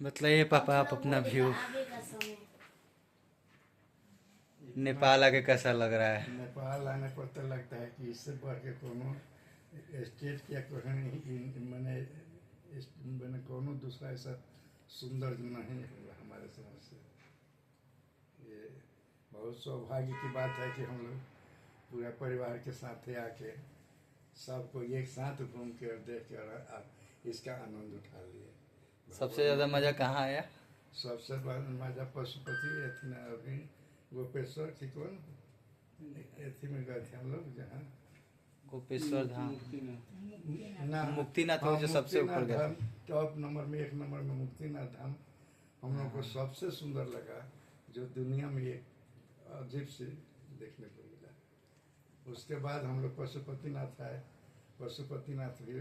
बताइए पापा, आप अपना व्यू आगे का समय। नेपाल आके कैसा लग रहा है? नेपाल आने पर तो लगता है कि इससे बढ़ के कोनो स्टेट या कहीं मैंने कोनो दूसरा ऐसा सुंदर नहीं हुआ हमारे समझ से। ये बहुत सौभाग्य की बात है कि हम लोग पूरा परिवार के साथ ही आके सबको एक साथ घूम के और देख के और इसका आनंद उठा लिए। सबसे ज़्यादा मज़ा कहाँ आया? सबसे मजा पशुपति एथी में अभी गोपेश्वर थी कौन एथी में गए थे हम लोग जहाँ गोपेश्वर धाम, ना मुक्तिनाथ हाँ, जो सबसे ऊपर मुक्तिनाथ गया। धाम टॉप नंबर में, 1 नंबर में मुक्तिनाथ धाम हम लोग को सबसे सुंदर लगा, जो दुनिया में एक अजीब से देखने को मिला। उसके बाद हम लोग पशुपतिनाथ आए। पशुपतिनाथ भी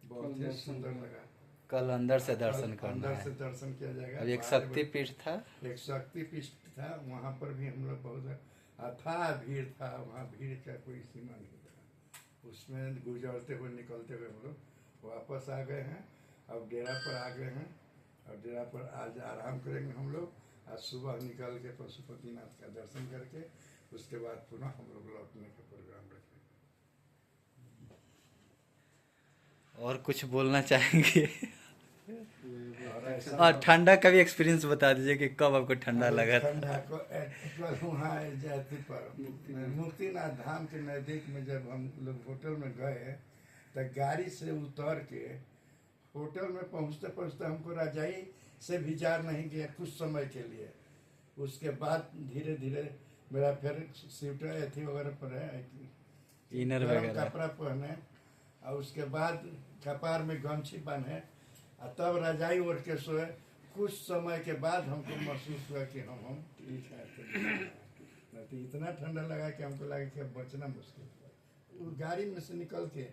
बहुत ही सुंदर लगा। कल अंदर से दर्शन करना अंदर है। से दर्शन किया जाएगा। अब एक बाहर शक्ति पीठ था। एक शक्ति पीठ था, वहाँ पर भी हम लोग बहुत अथाह भीड़ था। वहाँ भीड़ का कोई सीमा नहीं था। उसमें गुजरते हुए निकलते हुए हम लोग वापस आ गए हैं। अब डेरा पर आ गए हैं और डेरा पर आज आराम करेंगे हम लोग। आज सुबह निकल के पशुपतिनाथ का दर्शन करके उसके बाद पुनः हम लोग लौटने का प्रोग्राम रखेंगे। और कुछ बोलना चाहेंगे? और ऐसा और ठंडा का भी एक्सपीरियंस बता दीजिए कि कब आपको ठंडा लगा था? ठंडा को वहाँ जाति पर मुक्तिनाथ धाम के नज़दीक में जब हम लोग होटल में गए तो गाड़ी से उतर के होटल में पहुँचते पहुँचते हमको रजाई से भी जार नहीं गया कुछ समय के लिए। उसके बाद धीरे धीरे मेरा फिर स्वेटर एथी वगैरह पर है, इनर गरम वगैरह। कपड़ा पहने और उसके बाद कपार में गमछी बांधे और तब रजाई ओढ़ के सोए। कुछ समय के बाद हमको महसूस हुआ कि हम ठीक है। तो इतना ठंडा लगा कि हमको लगा कि अब बचना मुश्किल है। वो गाड़ी में से निकल के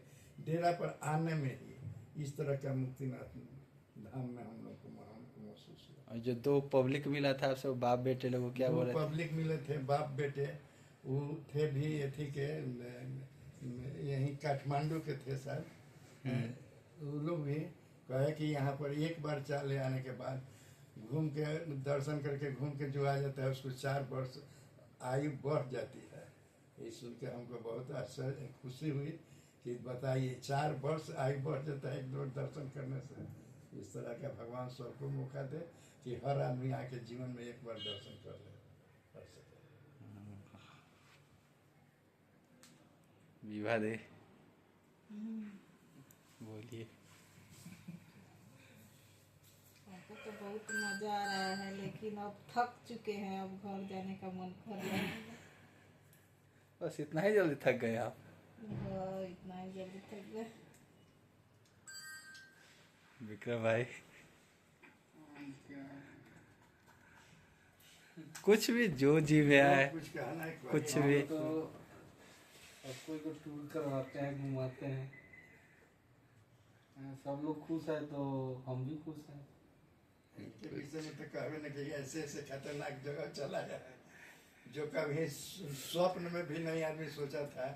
डेरा पर आने में ही इस तरह का मुक्तिनाथ धाम में हम लोग को महसूस हुआ। और जो दो पब्लिक मिला था आपसे, वो बाप बेटे लोग क्या दो बोल रहे थे? पब्लिक मिले थे, बाप बेटे। वो थे भी एथी के यहीं काठमांडू के थे सर। वो लोग भी कहे कि यहाँ पर एक बार चले आने के बाद घूम के दर्शन करके घूम के जो आ जाता है उसको 4 वर्ष आयु बढ़ जाती है। ये सुन के हमको बहुत आश्चर्य खुशी हुई कि बताइए 4 वर्ष आयु बढ़ जाता है एक बार दर्शन करने से। इस तरह का भगवान सबको मौका दे कि हर आदमी आके जीवन में एक बार दर्शन कर सके। विवाह दे बोलिए। हमको तो बहुत मजा आ रहा है, लेकिन अब थक चुके हैं। अब घर जाने का मन कर रहा है। बस इतना ही जल्दी थक गए आप? हाँ, इतना ही जल्दी थक गए। विक्रम भाई कुछ भी जो जी में आए, कुछ कहना है कुछ भी। तो सबको को टूर करवाते हैं, घुमाते हैं। सब लोग खुश है तो हम भी खुश हैं। इनके विषय में तो कहवे न कि ऐसे ऐसे खतरनाक जगह चला जाए जो कभी स्वप्न में भी नहीं आदमी सोचा था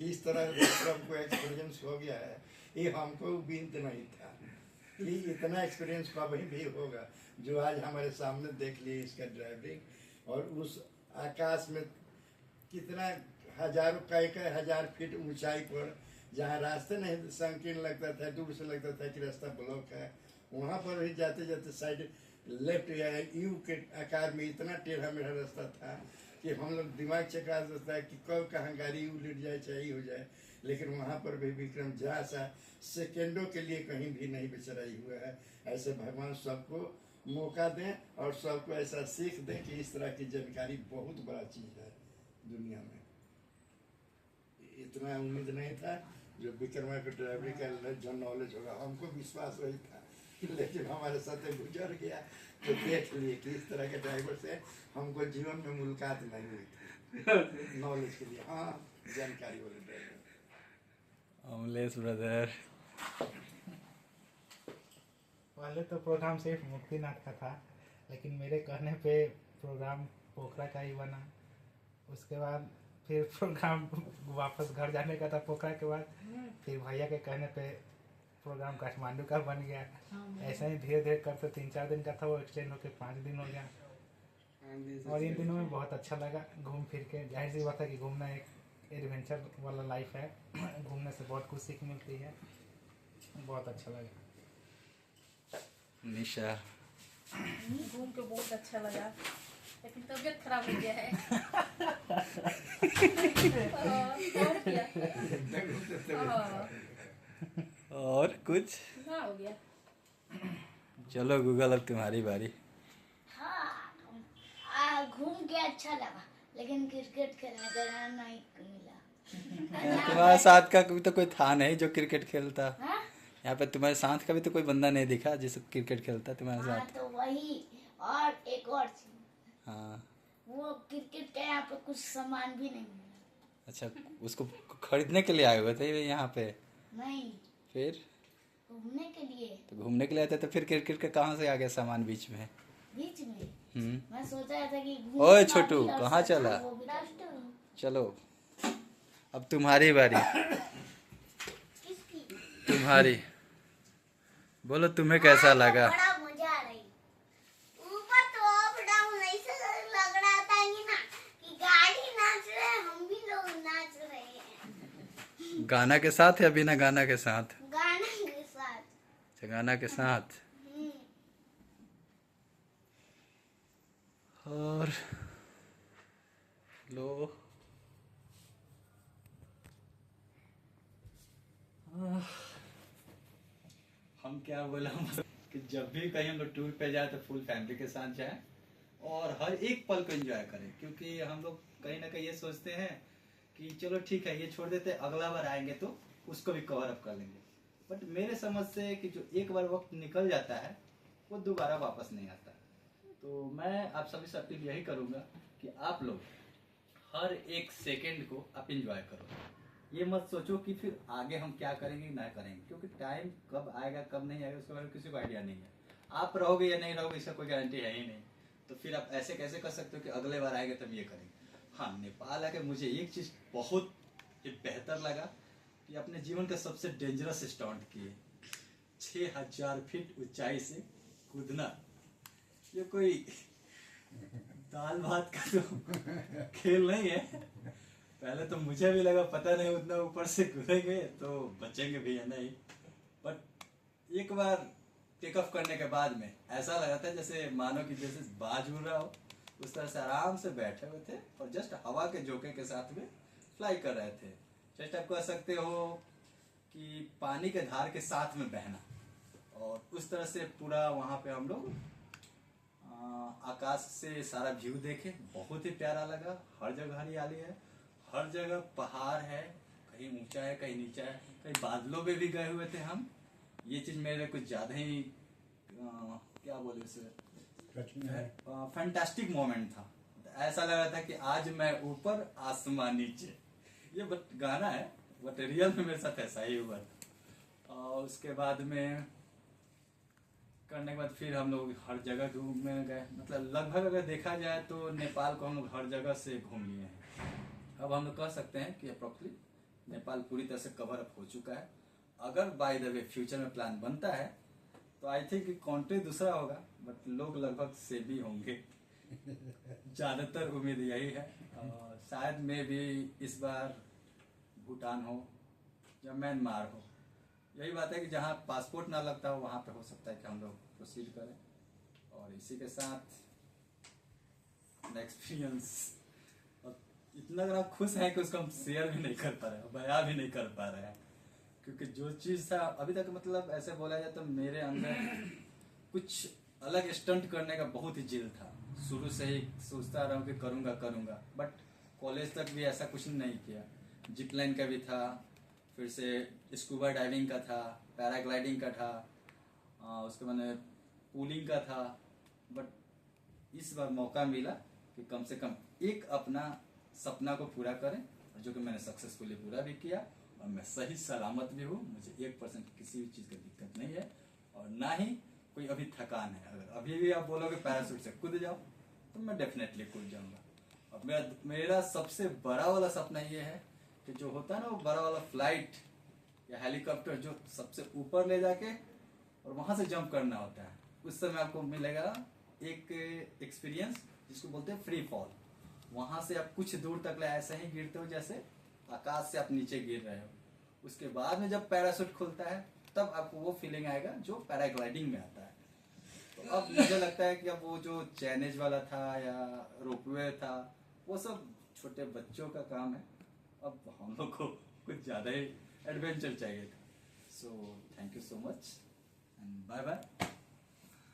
कि इस तरह विक्रम को एक्सपीरियंस हो गया है। ये हमको उम्मीद नहीं था कि इतना एक्सपीरियंस कभी भी होगा जो आज हमारे सामने देख लिए इसका ड्राइविंग। और उस आकाश में कितना हजारों कई हजार फीट ऊंचाई पर जहाँ रास्ते नहीं संकीर्ण लगता था, दूर से लगता था कि रास्ता ब्लॉक है, वहाँ पर भी जाते जाते साइड लेफ्ट या यू के आकार में इतना टेढ़ा मेढ़ा रास्ता था कि हम लोग दिमाग चकरा देता है कि कब कहाँ गाड़ी उलट जाए चाहे ही हो जाए। लेकिन वहाँ पर भी विक्रम जहाँ सा सेकेंडों के लिए कहीं भी नहीं बेचराई हुआ है। ऐसे भगवान सबको मौका दें और सबको ऐसा सीख दें कि इस तरह की जानकारी बहुत बड़ा चीज़ है दुनिया में। इतना उम्मीद नहीं था जो विक्रमा के ड्राइवरी का जो नॉलेज होगा, हमको विश्वास वही था, लेकिन हमारे साथ गुजर गया तो देख लिए कि इस तरह के ड्राइवर से हमको जीवन में मुलाकात नहीं हुई थी नॉलेज के लिए। हाँ, जानकारी वाले ड्राइवर। अमलेश ब्रदर, पहले तो प्रोग्राम सिर्फ मुक्तिनाथ का था, लेकिन मेरे कहने पे प्रोग्राम पोखरा का ही बना। उसके बाद फिर प्रोग्राम वापस घर जाने का था पोखरा के बाद। फिर भैया के कहने पे प्रोग्राम काठमांडू का बन गया। हाँ, ऐसा ही धीरे धीरे करते 3-4 दिन का था, वो एक्सटेंड होकर 5 दिन हो गया। और इन दिनों में बहुत अच्छा लगा घूम फिर के। जाहिर सी बात है कि घूमना एक एडवेंचर वाला लाइफ है, घूमने से बहुत कुछ सीख मिलती है, बहुत अच्छा लगा। निशा घूम के बहुत अच्छा लगा, लेकिन तबीयत खराब हो गया है। और क्या? हाँ, और कुछ? क्या हो गया? चलो गूगल, अब तुम्हारी बारी। हाँ, घूम के अच्छा लगा, लेकिन क्रिकेट खेलने का नहीं मिला। तुम्हारे साथ का कोई तो कोई था नहीं जो क्रिकेट खेलता। हाँ? यहाँ पे तुम्हारे साथ का भी तो कोई बंदा नहीं दिखा जिसे क्रिकेट खेलता तुम्हारे हाँ, साथ। तो वही। और एक और चीज, हाँ, वो क्रिकेट का यहाँ पे कुछ सामान भी नहीं मिला। अच्छा, उसको खरीदने के लिए आए हुए थे यहाँ पे? नहीं, फिर घूमने के लिए। तो घूमने के लिए आए थे, तो फिर क्रिकेट का कहाँ से आ गया सामान बीच में? बीच में हम्म। मैं सोचा था कि ओए घूमना छोटू, भी और कहाँ साथ चला? वो भी कर- चलो, अब तुम्हारी बारी। किसकी? तुम्हारी बोलो, तुम्हें कैसा लगा? बड़ा मजा आ रही। ऊपर तो अप डाउन ऐसे लग रहा था कि ना कि गाड़ी नाच रहे हैं, हम भी लोग नाच रहे हैं। गाना के साथ या बिना गाना के साथ? गाना के साथ। अच्छा, गाना के साथ। हम्म। और लो, हम क्या बोला कि जब भी कहीं हम लोग टूर पे जाए तो फुल फैमिली के साथ जाए और हर एक पल को एंजॉय करें, क्योंकि हम लोग कहीं ना कहीं ये सोचते हैं कि चलो ठीक है ये छोड़ देते, अगला बार आएंगे तो उसको भी कवर अप कर लेंगे। बट मेरे समझ से कि जो एक बार वक्त निकल जाता है वो दोबारा वापस नहीं आता। तो मैं आप सभी से अपील यही करूँगा कि आप लोग हर एक सेकंड को आप एंजॉय करो। ये मत सोचो कि फिर आगे हम क्या करेंगे ना करेंगे, क्योंकि टाइम कब आएगा कब नहीं आएगा उसके बारे में किसी को आइडिया नहीं है। आप रहोगे या नहीं रहोगे इसका कोई गारंटी है ही नहीं। तो फिर आप ऐसे कैसे कर सकते हो कि अगले बार आएगा तब ये करेंगे। हाँ, नेपाल आके मुझे एक चीज़ बहुत ही बेहतर लगा कि अपने जीवन का सबसे डेंजरस स्टंट किए, 6000 फीट ऊंचाई से कूदना। ये कोई दाल भात का तो खेल नहीं है। पहले तो मुझे भी लगा पता नहीं उतना ऊपर से कूदेंगे तो बचेंगे भी या नहीं, बट एक बार टेक ऑफ करने के बाद में ऐसा लगा था जैसे मानो कि जैसे बाज उड़ रहा हो, उस तरह से आराम से बैठे हुए थे और जस्ट हवा के झोंके के साथ में फ्लाई कर रहे थे। जस्ट आप कह सकते हो कि पानी के धार के साथ में बहना, और उस तरह से पूरा वहाँ पे हम लोग आकाश से सारा व्यू देखे, बहुत ही प्यारा लगा। हर जगह हरियाली है, हर जगह पहाड़ है, कहीं ऊंचा है कहीं नीचा है, कहीं बादलों में भी गए हुए थे हम। ये चीज़ मेरे लिए कुछ ज़्यादा ही क्या बोले उसे, फैंटास्टिक मोमेंट था। ऐसा लग रहा था कि आज मैं ऊपर आसमान नीचे। ये बट गाना है, बट रियल में मेरे साथ ऐसा ही हुआ था। और उसके बाद में करने के बाद फिर हम लोग हर जगह घूमने गए। मतलब लगभग अगर देखा जाए तो नेपाल को हम लोग हर जगह से घूम लिए हैं। अब हम लोग कह सकते हैं कि अप्रोक्सीमेटली नेपाल पूरी तरह से कवर अप हो चुका है। अगर बाय द वे फ्यूचर में प्लान बनता है तो आई थिंक कंट्री दूसरा होगा, बट लोग लगभग से भी होंगे। ज़्यादातर उम्मीद यही है। शायद में भी इस बार भूटान हो या म्यांमार हो। यही बात है कि जहाँ पासपोर्ट ना लगता हो वहाँ पे हो सकता है कि हम लोग प्रोसीड करें। और इसी के साथ एक्सपीरियंस इतना ज़्यादा खुश है कि उसको हम शेयर भी नहीं कर पा रहे हैं, बयां भी नहीं कर पा रहे हैं, क्योंकि जो चीज़ था अभी तक, मतलब ऐसे बोला जाए तो मेरे अंदर कुछ अलग स्टंट करने का बहुत ही जिल था। शुरू से ही सोचता रहा हूँ कि करूँगा करूँगा, बट कॉलेज तक भी ऐसा कुछ नहीं किया। जिप लाइन का भी था, फिर से स्कूबा डाइविंग का था, पैराग्लाइडिंग का था, उसके बाद पूलिंग का था। बट इस बार मौका मिला कि कम से कम एक अपना सपना को पूरा करें, जो कि मैंने सक्सेसफुली पूरा भी किया और मैं सही सलामत भी हूँ। मुझे 1% किसी भी चीज़ की दिक्कत नहीं है और ना ही कोई अभी थकान है। अगर अभी भी आप बोलोगे पैराशूट से कूद जाओ तो मैं डेफिनेटली कूद जाऊँगा। अब मेरा सबसे बड़ा वाला सपना ये है कि जो होता है ना वो बड़ा वाला फ्लाइट, या हेलीकॉप्टर जो सबसे ऊपर ले जाके और वहां से जंप करना होता है, उस समय आपको मिलेगा एक एक्सपीरियंस जिसको बोलते हैं फ्री फॉल। वहां से आप कुछ दूर तक ऐसे ही गिरते हो जैसे आकाश से आप नीचे गिर रहे हो। उसके बाद में जब पैराशूट खुलता है तब आपको वो फीलिंग आएगा जो पैराग्लाइडिंग में आता है। तो अब मुझे लगता है कि अब वो जो चैनेज वाला था या रोपवे था वो सब छोटे बच्चों का काम है। अब हम लोग को कुछ ज़्यादा ही एडवेंचर चाहिए था। So thank you so much and bye bye.